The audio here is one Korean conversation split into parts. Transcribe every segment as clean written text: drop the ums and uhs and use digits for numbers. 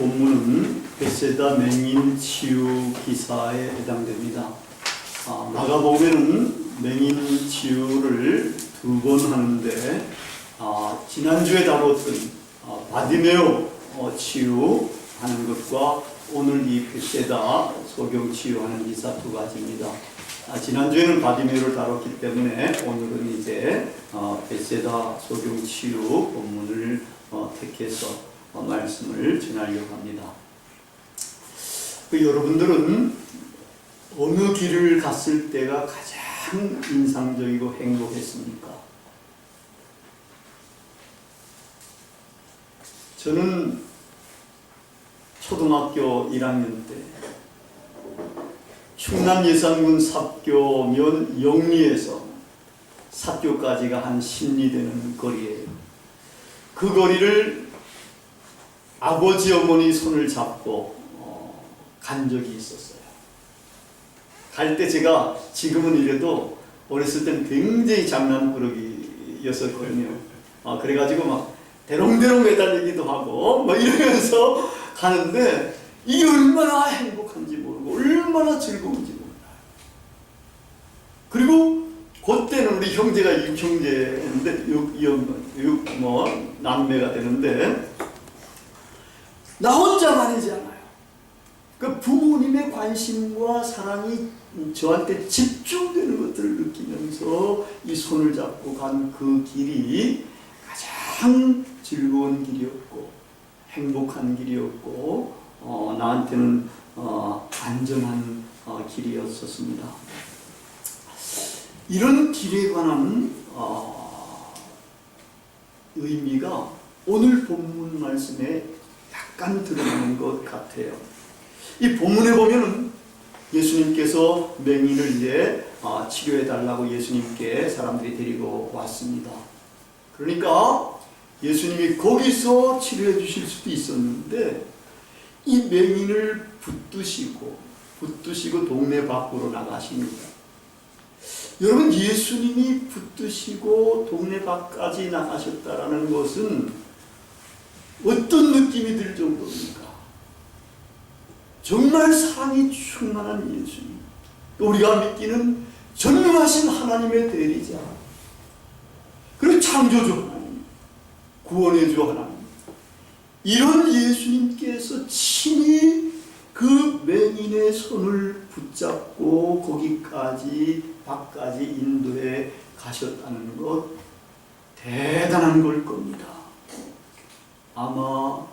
본문은 벳세다 맹인 치유 기사에 해당됩니다. 마가복음에는 맹인 치유를 2번 하는데 지난주에 다뤘던 바디메오 치유하는 것과 오늘 이 벳세다 소경 치유하는 기사 2가지입니다. 지난주에는 바디메오를 다뤘기 때문에 오늘은 이제 벳세다 소경 치유 본문을 택해서 말씀을 전하려고 합니다. 여러분들은 어느 길을 갔을 때가 가장 인상적이고 행복했습니까? 저는 초등학교 1학년 때 충남 예산군 삽교면 영리에서 삽교까지가 한 10리 되는 거리예요. 그 거리를 아버지 어머니 손을 잡고 간 적이 있었어요. 갈 때 제가 지금은 이래도 어렸을 때는 굉장히 장난꾸러기였었거든요. 그래가지고 막 대롱대롱 매달리기도 하고 막 이러면서 가는데 이게 얼마나 행복한지 모르고 얼마나 즐거운지 몰라요. 그리고 그때는 우리 형제가 6형제인데 남매가 되는데 나 혼자만이지 않아요. 그 부모님의 관심과 사랑이 저한테 집중되는 것들을 느끼면서 이 손을 잡고 간 그 길이 가장 즐거운 길이었고 행복한 길이었고 나한테는 안전한 길이었었습니다. 이런 길에 관한 의미가 오늘 본문 말씀에 약간 드러나는 것 같아요. 이 본문에 보면은 예수님께서 맹인을 이제 치료해 달라고 예수님께 사람들이 데리고 왔습니다. 그러니까 예수님이 거기서 치료해 주실 수도 있었는데 이 맹인을 붙드시고 동네 밖으로 나가십니다. 여러분, 예수님이 붙드시고 동네 밖까지 나가셨다라는 것은 어떤 느낌이 들 정도입니까? 정말 사랑이 충만한 예수님, 우리가 믿기는 전능하신 하나님의 대리자, 그리고 창조주 하나님, 구원의 주 하나님, 이런 예수님께서 친히 그 맹인의 손을 붙잡고 거기까지 밖까지 인도해 가셨다는 것, 대단한 걸 겁니다. 아마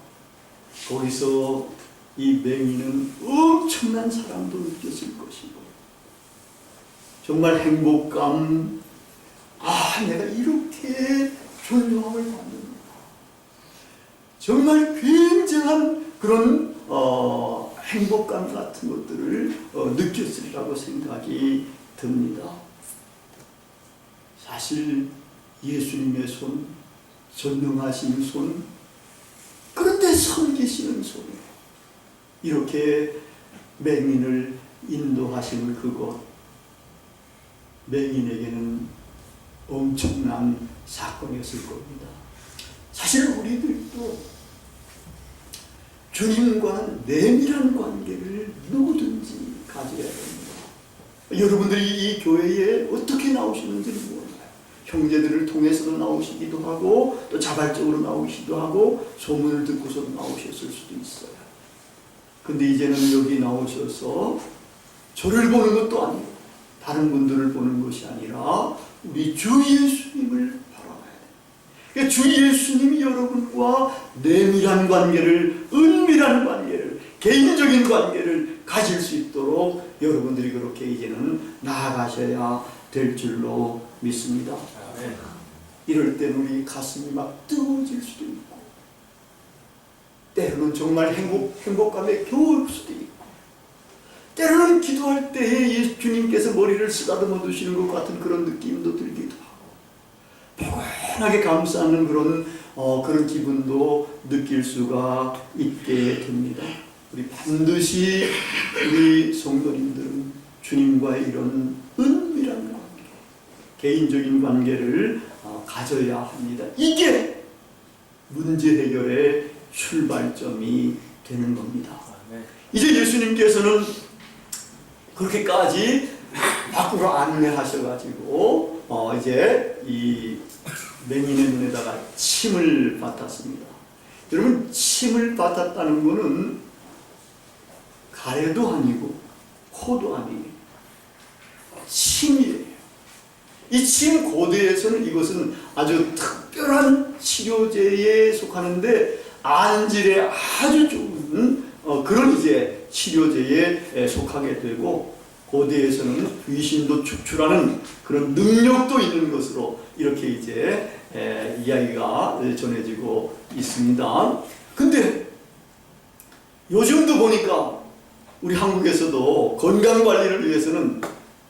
거기서 이 맹인은 엄청난 사랑도 느꼈을 것이고 정말 행복감, 내가 이렇게 존경함을 받는구나, 정말 굉장한 그런 행복감 같은 것들을 느꼈으리라고 생각이 듭니다. 사실 예수님의 손, 전능하신 손, 그런데 섬기시는 손이에요. 이렇게 맹인을 인도하시는 그곳, 맹인에게는 엄청난 사건이었을 겁니다. 사실 우리들도 주님과는 내밀한 관계를 누구든지 가져야 됩니다. 여러분들이 이 교회에 어떻게 나오시는지는 몰라요. 형제들을 통해서도 나오시기도 하고 또 자발적으로 나오시기도 하고 소문을 듣고서도 나오셨을 수도 있어요. 근데 이제는 여기 나오셔서 저를 보는 것도 아니고 다른 분들을 보는 것이 아니라 우리 주 예수님을 바라봐야 돼요. 그러니까 주 예수님이 여러분과 내밀한 관계를, 은밀한 관계를, 개인적인 관계를 가질 수 있도록 여러분들이 그렇게 이제는 나아가셔야 될 줄로 믿습니다. 이럴 땐 우리 가슴이 막 뜨거워질 수도 있고 때로는 정말 행복감에 겨울 수도 있고 때로는 기도할 때에 예수님께서 머리를 쓰다듬어 두시는 것 같은 그런 느낌도 들기도 하고 포근하게 감싸는 그런 기분도 느낄 수가 있게 됩니다. 우리 반드시 우리 성도님들은 주님과의 이런 은밀한 관계, 개인적인 관계를 가져야 합니다. 이게 문제 해결의 출발점이 되는 겁니다. 이제 예수님께서는 그렇게까지 밖으로 안내하셔가지고 이제 이 맹인의 눈에다가 침을 뱉었습니다. 여러분, 침을 뱉었다는 것은 가래도 아니고 코도 아니에요. 침이에요. 이 침 고대에서는 이것은 아주 특별한 치료제에 속하는데 안질에 아주 좋은 그런 이제 치료제에 속하게 되고, 고대에서는 귀신도 축출하는 그런 능력도 있는 것으로 이렇게 이제 이야기가 전해지고 있습니다. 근데 요즘도 보니까 우리 한국에서도 건강관리를 위해서는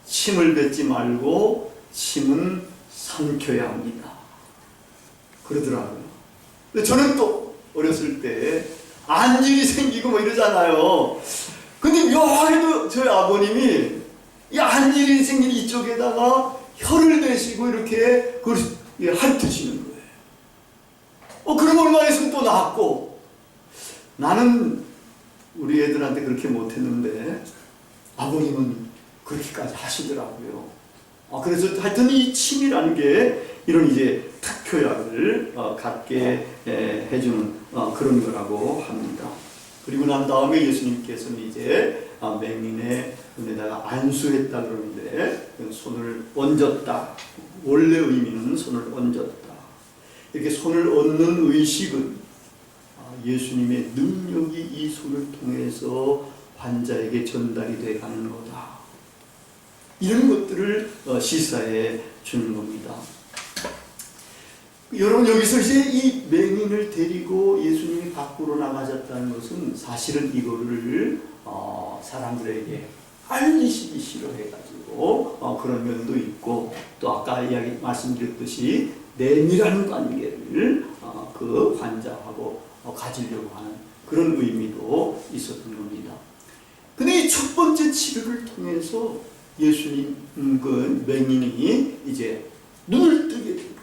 침을 뱉지 말고 침은 삼켜야 합니다. 그러더라고요. 근데 저는 또 어렸을 때 안질이 생기고 뭐 이러잖아요. 근데 묘하게도 저희 아버님이 이 안질이 생긴 이쪽에다가 혀를 내시고 이렇게 그걸 핥으시는 거예요. 그럼 얼마 있으면 또 나았고, 나는 우리 애들한테 그렇게 못했는데 아버님은 그렇게까지 하시더라고요. 그래서 하여튼 이 침이라는 게 이런 이제 특효약을 갖게 해주는 그런 거라고 합니다. 그리고 난 다음에 예수님께서는 이제 맹인의 눈에다가 안수했다 그러는데, 손을 얹었다. 원래 의미는 손을 얹었다. 이렇게 손을 얹는 의식은 예수님의 능력이 이 손을 통해서 환자에게 전달이 돼 가는 거다. 이런 것들을 시사해 주는 겁니다. 여러분, 여기서 이제 이 맹인을 데리고 예수님이 밖으로 나가셨다는 것은 사실은 이거를 사람들에게 알리시기 싫어해가지고 그런 면도 있고, 또 아까 이야기 말씀드렸듯이 내밀한 관계를 그 환자하고 가지려고 하는 그런 의미도 있었던 겁니다. 근데 이 첫 번째 치료를 통해서 예수님 그 맹인이 이제 눈을 뜨게 된 거예요.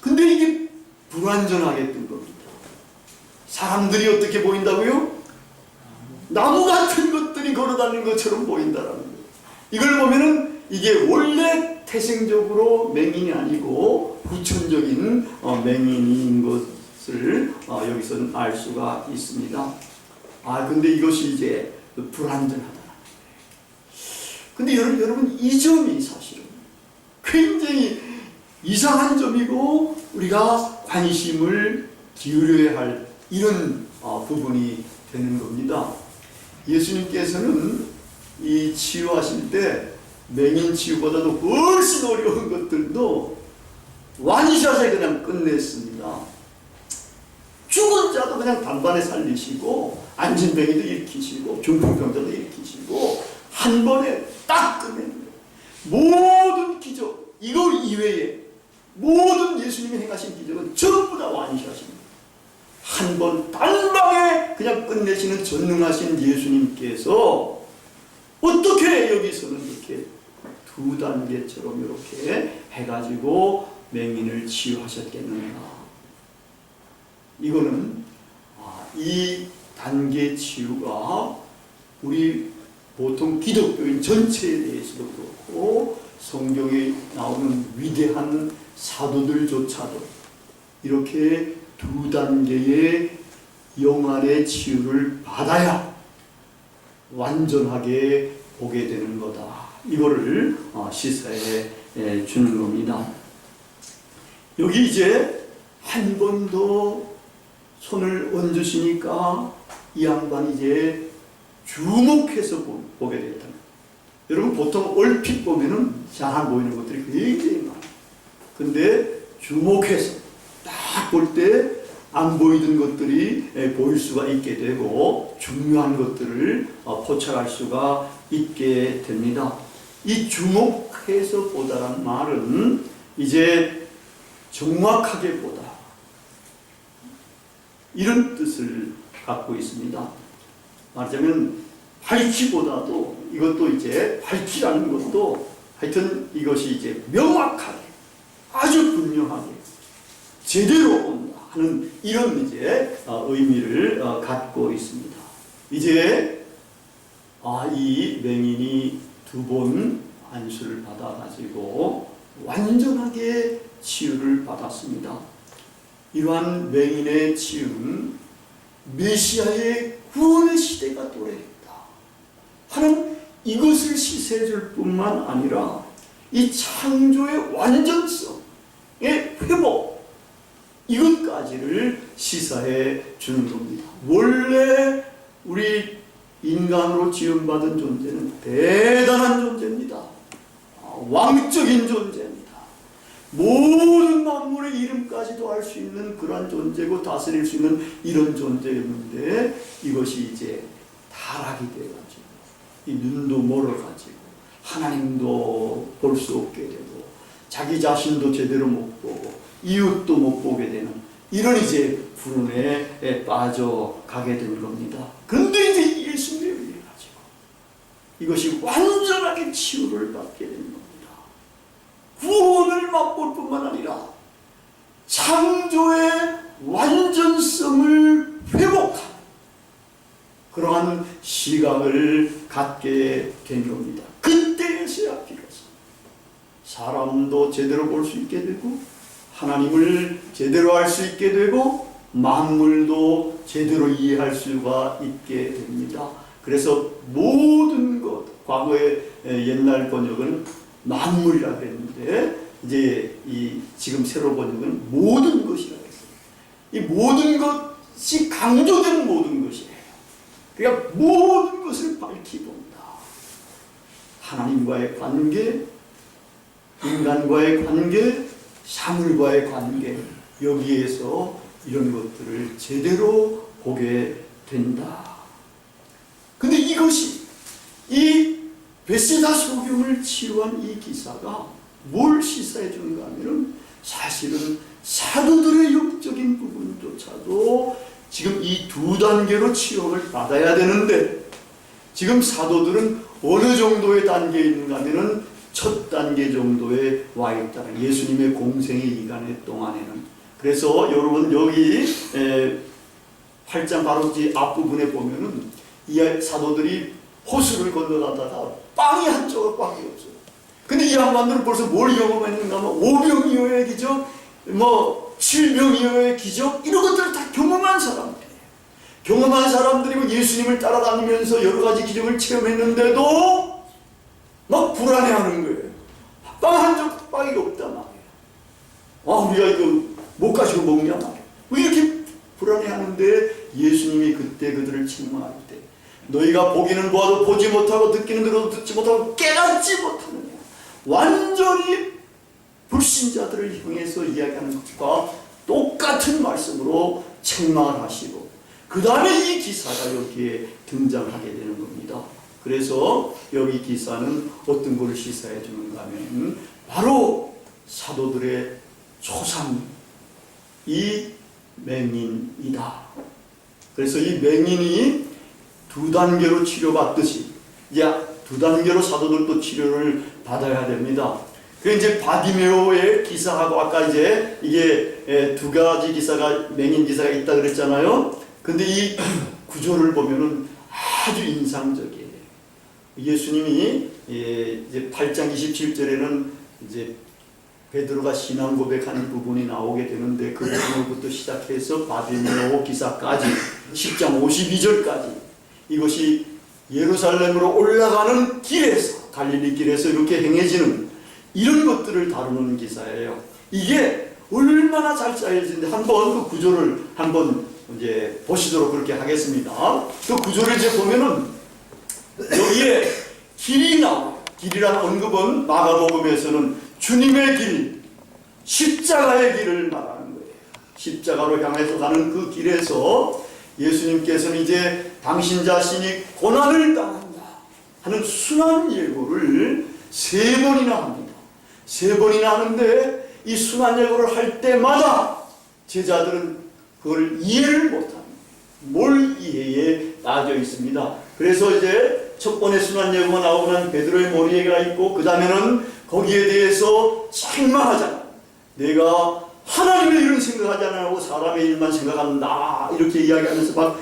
근데 이게 불완전하게 뜬 겁니다. 사람들이 어떻게 보인다고요? 나무 같은 것들이 걸어다니는 것처럼 보인다라는 거예요. 이걸 보면은 이게 원래 태생적으로 맹인이 아니고 후천적인 맹인인 것을 여기서는 알 수가 있습니다. 근데 이것이 이제 불완전하다는 거예요. 근데 여러분, 이 점이 사실은 굉장히 이상한 점이고 우리가 관심을 기울여야 할 이런 부분이 되는 겁니다. 예수님께서는 이 치유하실 때 맹인 치유보다도 훨씬 어려운 것들도 완샷에 그냥 끝냈습니다. 죽은 자도 그냥 단번에 살리시고, 안진뱅이도 일으키시고, 중풍병자도 일으키시고, 한 번에 딱 끝냅니다. 모든 기적, 이거 이외에 모든 예수님이 행하신 기적은 전부 다 완샷입니다. 한 번 단방에 그냥 끝내시는 전능하신 예수님께서 어떻게 여기서는 이렇게 두 단계처럼 이렇게 해가지고 맹인을 치유하셨겠는가? 이거는 이 단계 치유가 우리 보통 기독교인 전체에 대해서도 그렇고 성경에 나오는 위대한 사도들조차도 이렇게 두 단계의 영안의 치유를 받아야 완전하게 보게 되는 거다. 이거를 시사해 주는 겁니다. 여기 이제 한 번 더 손을 얹으시니까 이 양반이 이제 주목해서 보게 됐다. 여러분, 보통 얼핏 보면은 잘 안 보이는 것들이 굉장히 많아요. 근데 주목해서 딱 볼 때 안 보이던 것들이 보일 수가 있게 되고 중요한 것들을 포착할 수가 있게 됩니다. 이 주목해서 보다란 말은 이제 정확하게 보다, 이런 뜻을 갖고 있습니다. 말하자면 밝히보다도, 이것도 이제 밝히라는 것도 하여튼 이것이 이제 명확하게, 아주 분명하게 제대로 본다, 하는 이런 이제 의미를 갖고 있습니다. 이제 이 맹인이 2번 안수를 받아가지고 완전하게 치유를 받았습니다. 이러한 맹인의 치유는 메시아의 구원의 시대가 도래했다 하는 이것을 시사해 줄 뿐만 아니라 이 창조의 완전성의 회복, 이것까지를 시사해 주는 겁니다. 원래 우리 인간으로 지음받은 존재는 대단한 존재입니다. 왕적인 존재입니다. 모든 만물의 이름까지도 알 수 있는 그러한 존재고 다스릴 수 있는 이런 존재였는데, 이것이 이제 타락이 돼가지고 이 눈도 멀어가지고 하나님도 볼 수 없게 되고 자기 자신도 제대로 못 보고 이웃도 못 보게 되는 이런 이제 불운에 빠져가게 된 겁니다. 그런데 이제 예수님에 의해 가지고 이것이 완전하게 치유를 받게 된 겁니다. 구원을 맛볼 뿐만 아니라 창조의 완전성을 회복하는 그러한 시각을 갖게 된 겁니다. 그때에서야 비로소 사람도 제대로 볼 수 있게 되고 하나님을 제대로 알 수 있게 되고 만물도 제대로 이해할 수가 있게 됩니다. 그래서 모든 것, 과거의 옛날 번역은 만물이라고 했는데 이제 지금 새로 번역은 모든 것이라고 했어요. 이 모든 것이 강조되는 모든 것이에요. 그러니까 모든 것을 밝히 본다. 하나님과의 관계, 인간과의 관계, 사물과의 관계, 여기에서 이런 것들을 제대로 보게 된다. 근데 이것이 이 베세다 소경을 치유한 이 기사가 뭘 시사해 주는가 하면은 사실은 사도들의 영적인 부분조차도 지금 이 2단계로 치유를 받아야 되는데, 지금 사도들은 어느 정도의 단계에 있는가 하면은 첫 단계 정도에 와 있다. 예수님의 공생의 기간 동안에는. 그래서 여러분 여기 8장 바로 앞부분에 보면은 이 사도들이 호수를 건너가다가 빵이 한 조각밖에 없어요. 근데 이 양반들은 벌써 뭘 경험했는가 하면 오병이어의 기적, 칠병이어의 기적, 이런 것들을 다 경험한 사람들이에요. 경험한 사람들이고 예수님을 따라다니면서 여러 가지 기적을 체험했는데도 막 불안해하는 거예요. 빵 한 조각밖에 없단 말이에요. 우리가 이거 못 가지고 먹냐 말이에요. 왜 이렇게 불안해하는데 예수님이 그때 그들을 책망할 때, 너희가 보기는 보아도 보지 못하고 듣기는 들어도 듣지 못하고 깨닫지 못하느냐. 완전히 불신자들을 향해서 이야기하는 것과 똑같은 말씀으로 책망을 하시고, 그 다음에 이 기사가 여기에 등장하게 되는 겁니다. 그래서 여기 기사는 어떤 것을 시사해 주는가 하면 바로 사도들의 초상, 이 맹인이다. 그래서 이 맹인이 2단계로 치료받듯이 이제 2단계로 사도들도 치료를 받아야 됩니다. 그 이제 바디메오의 기사하고 아까 이제 이게 2가지 기사가, 맹인 기사가 있다 그랬잖아요. 근데 이 구조를 보면은 아주 인상적이에요. 예수님이 이제 8장 27절에는 이제 베드로가 신앙 고백하는 부분이 나오게 되는데, 그 부분부터 시작해서 바디메오 기사까지 10장 52절까지 이것이 예루살렘으로 올라가는 길에서, 갈릴리 길에서 이렇게 행해지는 이런 것들을 다루는 기사예요. 이게 얼마나 잘 짜여진지 한번 그 구조를 한번 이제 보시도록 그렇게 하겠습니다. 그 구조를 이제 보면은 여기에 길이 나와요. 길이라는 언급은 마가복음에서는 주님의 길, 십자가의 길을 말하는 거예요. 십자가로 향해서 가는 그 길에서 예수님께서는 이제 당신 자신이 고난을 당한다 하는 순환 예고를 3번이나 합니다. 3번이나 하는데 이 순환 예고를 할 때마다 제자들은 그걸 이해를 못합니다. 뭘 이해에 빠져 있습니다. 그래서 이제 첫 번째 순환 예고가 나오면 베드로의 머리에가 있고, 그 다음에는 거기에 대해서 책망하잖아. 내가 하나님의 일은 생각하지 않고 사람의 일만 생각한다 이렇게 이야기하면서 막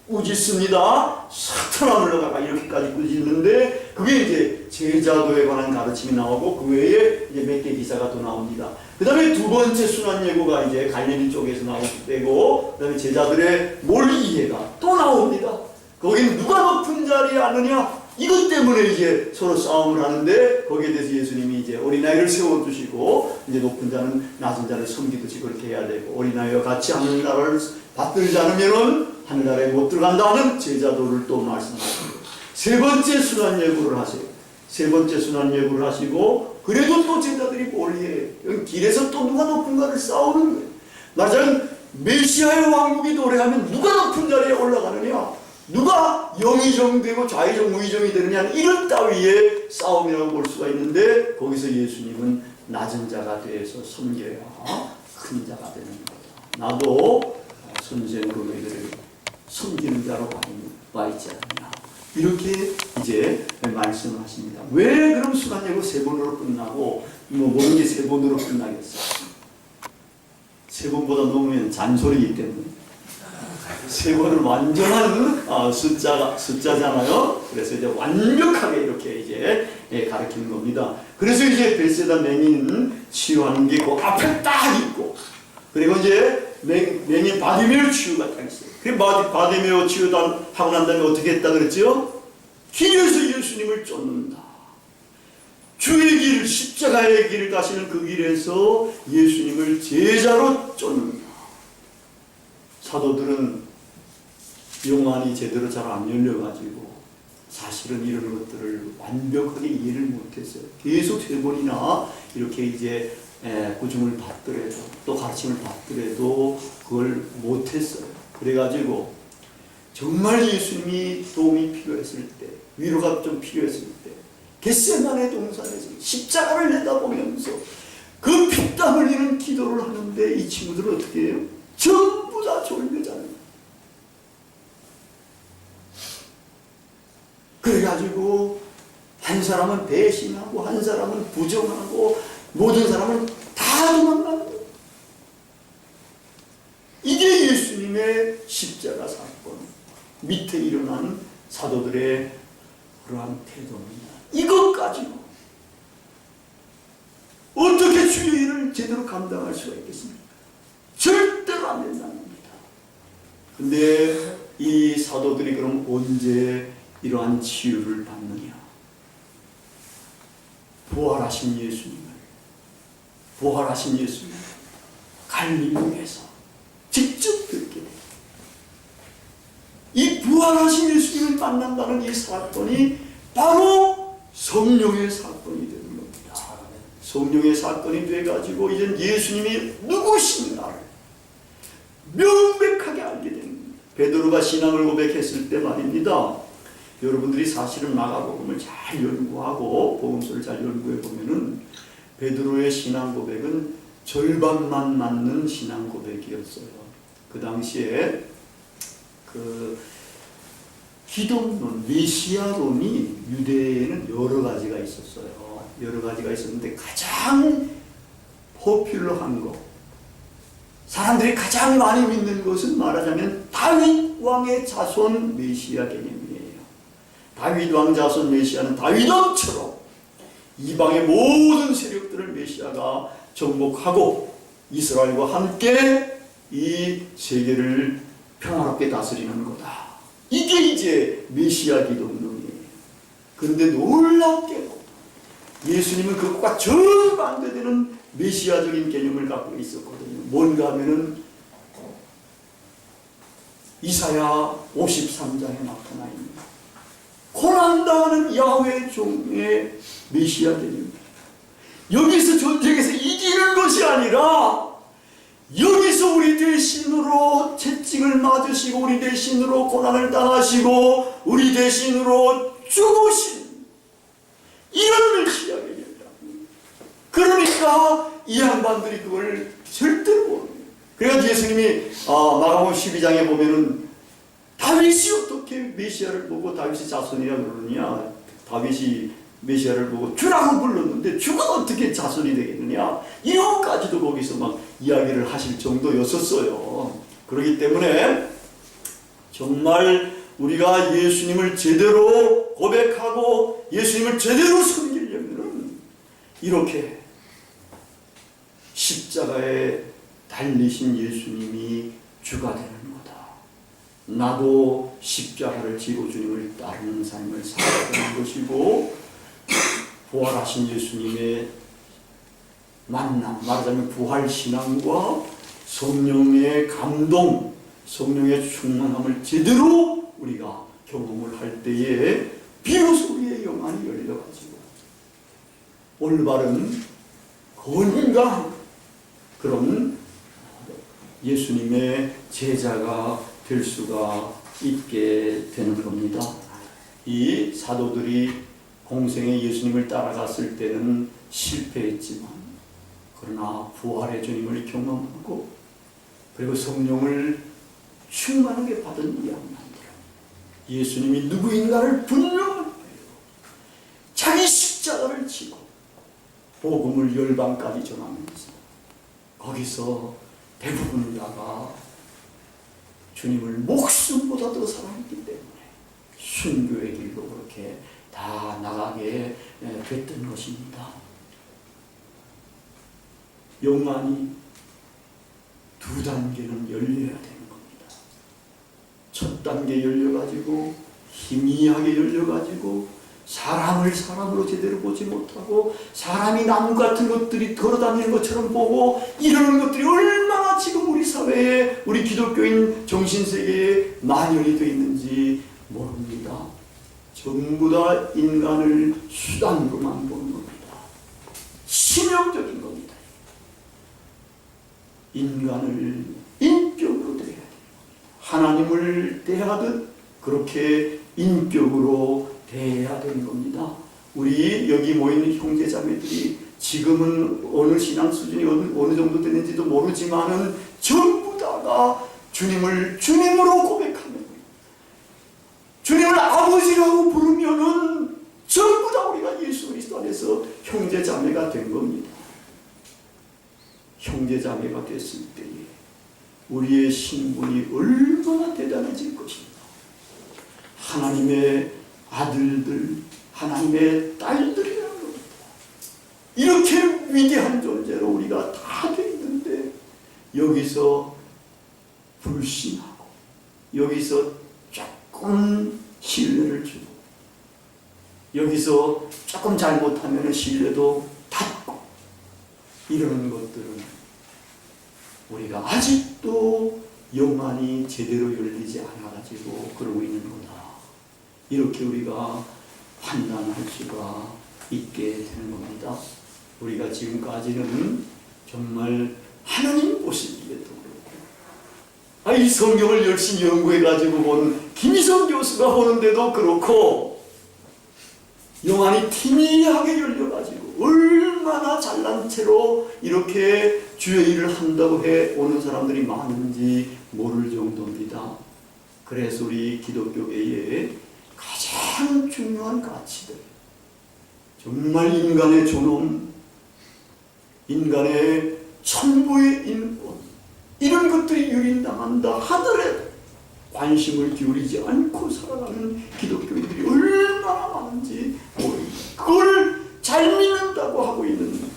꾸짖습니다. 사탄아 물러가라 이렇게까지 꾸짖는데 그게 이제 제자도에 관한 가르침이 나오고 그 외에 이제 몇 개 기사가 또 나옵니다. 그 다음에 두 번째 순환 예고가 이제 갈릴리 쪽에서 나오게 되고 그 다음에 제자들의 몰이해가 또 나옵니다. 거기는 누가 높은 자리에 앉느냐 이것 때문에 이제 서로 싸움을 하는데 거기에 대해서 예수님이 이제 어린아이를 세워주시고 이제 높은 자는 낮은 자를 섬기듯이 그렇게 해야 되고 어린아이와 같이 하늘나라를 받들지 않으면은 하늘나라에 못 들어간다는 제자도를 또 말씀하시고 세 번째 순환 예고를 하세요. 세 번째 순환 예고를 하시고 그래도 또 제자들이 몰리해 길에서 또 누가 높은가를 싸우는 거예요. 말하자면 메시아의 왕국이 도래하면 누가 높은 자리에 올라가느냐 누가 영의정되고 좌의정 우의정이 되느냐 이런 따위의 싸움이라고 볼 수가 있는데 거기서 예수님은 낮은 자가 되어서 섬겨야 큰 자가 되는 거다. 나도 선지자 너희들을 섬기는 자로 와 있지 않느냐 이렇게 이제 말씀을 하십니다. 왜 그럼 순환예고 세 번으로 끝나고 모든 게 세 번으로 끝나겠어요? 세 번보다 넘으면 잔소리이기 때문에 세 번은 완전한 숫자잖아요. 그래서 이제 완벽하게 이렇게 이제 가르치는 겁니다. 그래서 이제 벳세다 맹인 치유하는 게 그 앞에 딱 있고, 그리고 이제 맹인 바디메오 치유가 딱 있어요. 그 바디메오 치유 하고 난 다음에 어떻게 했다 그랬죠? 길에서 예수님을 쫓는다. 주의 길, 십자가의 길을 가시는 그 길에서 예수님을 제자로 쫓는다. 사도들은 영안이 제대로 잘 안 열려가지고 사실은 이런 것들을 완벽하게 이해를 못했어요. 계속 세 번이나 이렇게 이제 구중을 받더라도 또 가르침을 받더라도 그걸 못했어요. 그래가지고 정말 예수님이 도움이 필요했을 때, 위로가 좀 필요했을 때 겟세마네 동산에서 십자가를 내다보면서 그 피땀 흘리는 기도를 하는데 이 친구들은 어떻게 해요? 전부 다 졸려잖아요. 그래가지고 한 사람은 배신하고 한 사람은 부정하고 모든 사람은 다 도망가는 거예요. 이게 예수님의 십자가 사건 밑에 일어난 사도들의 그러한 태도입니다. 이것 가지고 어떻게 주의 일을 제대로 감당할 수가 있겠습니까? 절대로 안 된다는 겁니다. 근데 이 사도들이 그럼 언제 이러한 치유를 받느냐? 부활하신 예수님을 갈릴리에서 직접 듣게 됩니다. 이 부활하신 예수님을 만난다는 이 사건이 바로 성령의 사건이 되는 겁니다. 성령의 사건이 돼가지고 이제 예수님이 누구신가를 명백하게 알게 됩니다. 베드로가 신앙을 고백했을 때 말입니다. 여러분들이 사실은 마가복음을 잘 연구하고 복음서를 잘 연구해 보면은 베드로의 신앙 고백은 절반만 맞는 신앙 고백이었어요. 그 당시에 그 기독론, 메시아론이 유대에는 여러 가지가 있었어요. 여러 가지가 있었는데 가장 포퓰러한 거, 사람들이 가장 많이 믿는 것은 말하자면 다윗 왕의 자손 메시아 개념이에요. 다윗 왕 자손 메시아는 다윗 왕처럼 이방의 모든 세력들을 메시아가 정복하고 이스라엘과 함께 이 세계를 평화롭게 다스리는 거다. 이게 이제 메시아 기독론이에요. 그런데 놀랍게도 예수님은 그것과 정반대되는 메시아적인 개념을 갖고 있었거든요. 뭔가 하면은 이사야 53장에 나타나 있는 고난당하는 야훼 종의 메시아 개념입니다. 여기서 전쟁에서 이기는 것이 아니라 여기서 우리 대신으로 채찍을 맞으시고 우리 대신으로 고난을 당하시고 우리 대신으로 죽으신 이런 메시아 개념이다. 그러니까 이 양반들이 그걸 절대로 모릅니다. 그래서 예수님이 마가복음 12장에 보면은 다윗이 어떻게 메시아를 보고 다윗의 자손이라 그러느냐, 다윗이 메시아를 보고 주라고 불렀는데 주가 어떻게 자손이 되겠느냐, 이것까지도 거기서 막 이야기를 하실 정도였었어요. 그렇기 때문에 정말 우리가 예수님을 제대로 고백하고 예수님을 제대로 섬기려면 이렇게 십자가에 달리신 예수님이 주가 되는 거다. 나도 십자가를 지고 주님을 따르는 삶을 살아야 되는 것이고, 부활하신 예수님의 만남, 말하자면 부활신앙과 성령의 감동, 성령의 충만함을 제대로 우리가 경험을 할 때에 비로소 우리의 영안이 열려가지고 올바른 건강한 그런 예수님의 제자가 될 수가 있게 되는 겁니다. 이 사도들이 공생에 예수님을 따라갔을 때는 실패했지만, 그러나 부활의 주님을 경험하고 그리고 성령을 충만하게 받은 이 양반들, 예수님이 누구인가를 분명하게 자기 십자가를 지고 복음을 열방까지 전하면서 거기서 대부분 다가 주님을 목숨보다 더 사랑했기 때문에 순교의 길로 그렇게 다 나가게 됐던 것입니다. 영안이 두 단계는 열려야 되는 겁니다. 첫 단계 열려가지고 희미하게 열려가지고 사람을 사람으로 제대로 보지 못하고 사람이 나무 같은 것들이 걸어다니는 것처럼 보고 이러는 것들이 얼마나 지금 우리 사회에, 우리 기독교인 정신세계에 만연이 되어 있는지 모릅니다. 전부 다 인간을 수단으로만 보는 겁니다. 치명적인 겁니다. 인간을 인격으로 대해야 됩니다. 하나님을 대하듯 그렇게 인격으로 대해야 되는 겁니다. 우리 여기 모이는 형제자매들이 지금은 어느 신앙 수준이 어느 정도 되는지도 모르지만은 전부 다가 주님을 주님으로 고백하는, 주님을 아버지라고 부르면은 전부 다 우리가 예수 그리스도 안에서 형제자매가 된 겁니다. 형제자매가 됐을 때에 우리의 신분이 얼마나 대단해질 것인가. 하나님의 아들들, 하나님의 딸들이라는 겁니다. 이렇게 위대한 존재로 우리가 다 돼 있는데 여기서 불신하고 여기서 조금 신뢰를 주고 여기서 조금 잘못하면 신뢰도 닫고 이러는 것들은 우리가 아직도 영안이 제대로 열리지 않아가지고 그러고 있는 거다. 이렇게 우리가 판단할 수가 있게 되는 겁니다. 우리가 지금까지는 정말 하나님 보시기에도 그렇고, 이 성경을 열심히 연구해가지고 본 김희성 교수가 보는데도 그렇고, 영안이 희미하게 열려가지고 얼마나 잘난 채로 이렇게 주의 일을 한다고 해 오는 사람들이 많은지 모를 정도입니다. 그래서 우리 기독교계에 가장 중요한 가치들, 정말 인간의 존엄, 인간의 천부의 인권, 이런 것들이 유린당한다 하더라도 관심을 기울이지 않고 살아가는 기독교인들이 얼마나 많은지 모릅니다. 그걸 잘 믿는다고 하고 있는,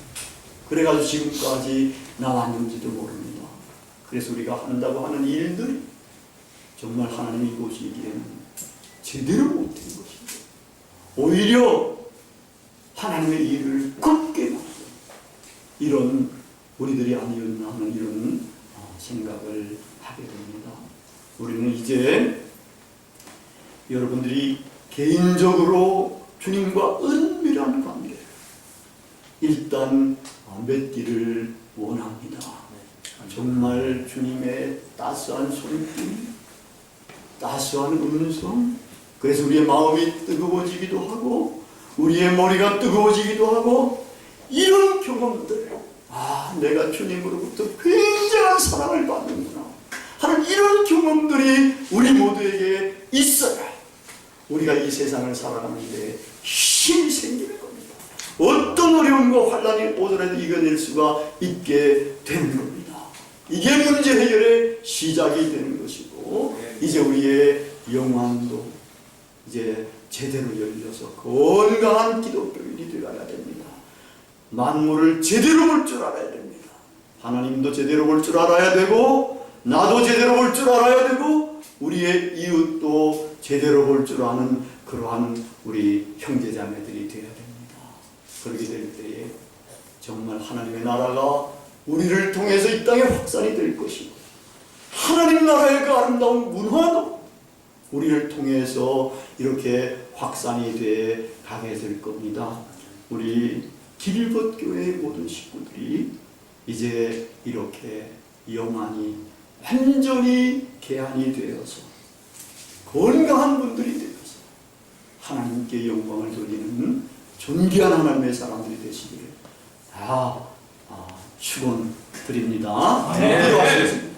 그래가지고 지금까지 나왔는지도 모릅니다. 그래서 우리가 한다고 하는 일들이 정말 하나님이 보시기에는 제대로 못된 것입니다. 오히려 하나님의 일을 굳게 막는 이런 우리들이 아니었나 하는 이런 생각을 하게 됩니다. 우리는 이제 여러분들이 개인적으로 주님과 은밀한 관계를 일단 맺기를 원합니다. 정말 주님의 따스한 손길, 따스한 음성, 그래서 우리의 마음이 뜨거워지기도 하고 우리의 머리가 뜨거워지기도 하고, 이런 경험들, 내가 주님으로부터 굉장한 사랑을 받는구나 하는 이런 경험들이 우리 모두에게 있어야 우리가 이 세상을 살아가는데 힘이 생기는 시험과 환난이 오더라도 이겨낼 수가 있게 되는 겁니다. 이게 문제 해결의 시작이 되는 것이고, 이제 우리의 영혼도 이제 제대로 열려서 건강한 기독교인이 되어야 됩니다. 만물을 제대로 볼 줄 알아야 됩니다. 하나님도 제대로 볼 줄 알아야 되고, 나도 제대로 볼 줄 알아야 되고, 우리의 이웃도 제대로 볼 줄 아는 그러한 우리 형제자매들이 되어야 됩니다. 그렇게 될 때에 정말 하나님의 나라가 우리를 통해서 이 땅에 확산이 될 것이고, 하나님 나라의 그 아름다운 문화도 우리를 통해서 이렇게 확산이 돼 가게 될 겁니다. 우리 길벗 교회의 모든 식구들이 이제 이렇게 영안이 완전히 개안이 되어서 건강한 분들이 되어서 하나님께 영광을 돌리는 존귀한 하나님의 사람들이 되시기를 축원드립니다. 기도하시겠습니다.